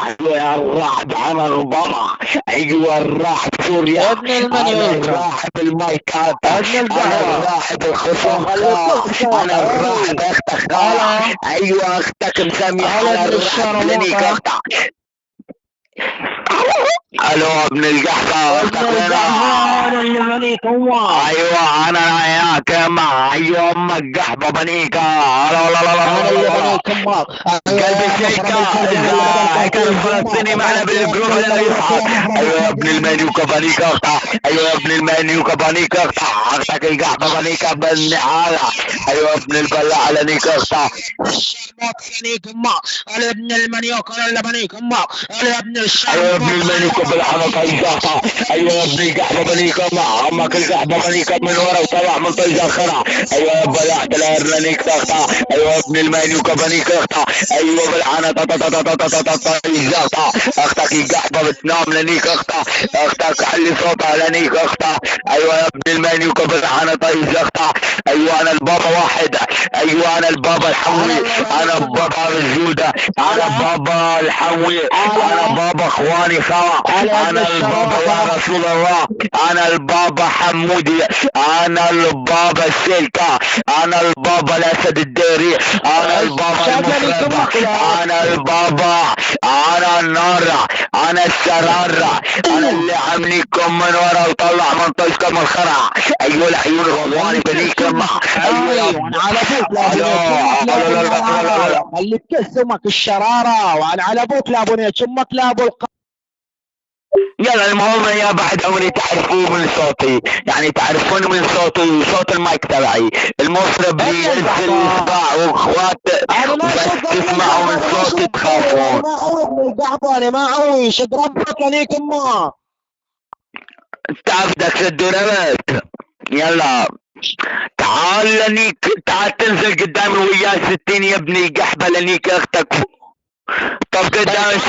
ايوه يا الرعد انا البابا. ايوه الراحب سوريا. ابن انا المنيوكة، الراحب المايكات. ابن انا القهوة. الراحب الخصوم خليك تنسى. انا الراحب اختك هلا ايوه اختك مسميح هلا على ابن الراحب لنيك الشرموطة، اختك. الو ابن القحطة ابن اختك وينها؟ القهوة اللي الله. ايوه انا ياك ما ايوه امك قحبه بنيكا. لا لا لا انا لا اللي لا لا. بنيك امك. ايوه قلب يا الشيكة مفرم الفرقان اذا اللي بدل كان تنفيذ الفلسطيني امك. معنا انت يا ابن بالجروب لازم الملوك يصحى. يا مفرم ايوه يا ابن الفرقان. المنيوكا بنيكا اختها. ايوه يا ابن المنيوكا بنيكا اختها. اختك القحبه بنيكا بالنعالة. ايوه يا ابن البلاعه لنيكا اختها. الشرموط بنيك امك. انا ابن المنيوك انا اللي بنيك امك. انا ابن ايوه يا الشرموط ابن المنيوكا بالحركه الزهطه. ايوه يا ابن القحبه بنيكا مع امك القحبه بنيكا من ورا وطلع من طيش اخرها. ايوه يا بلاعه الارنانيك اختها. ايوه يا ابن المنيوكا بنيكا اختها. ايوه بالعنه اختك القحبه بتنام لنيك اختها. اختك علي صوتها لنيك اختها. ايوه يا ابن المنيوكا بالعنه طيش اختها. ايوه انا البابا واحد. ايوه انا البابا الحوي. انا بابا الجودة. انا بابا الحوي. انا بابا اخواني سوا. انا ابن انا البابا يا الشرموطة. رسول الله. انا البابا حمودي. انا البابا السلكة. انا البابا الاسد الديري. انا البابا شغلي المفرد. كمك لا. انا البابا. انا النار. انا السرار. انا اللي عامليكم من ورا وطلع من طيشكم الخرع. ايوه العيون الرضواني بنيكم. ايوه يا ايوه انا على ابوك لا بنيت امك لا ابو النعالة. خليك تكس امك الشرارة. وانا على ابوك لا بنيت امك لا ابو يلا المهم يا بعد عمري تعرفوه من صوتي. يعني تعرفون من صوتي وصوت المايك تبعي. المطرب بينزل يصدع واخوات انا ما بس شد تسمعوا من صوتي تخافون. ما اعوي القعبة. انا ما اعوي شد ربك ليك امك. تعرف بدك سدوا ربط. يلا تعال لنيك تعال تنزل قدامي وياي 60 يا ابني قحبه لنيك اختك. طب قدام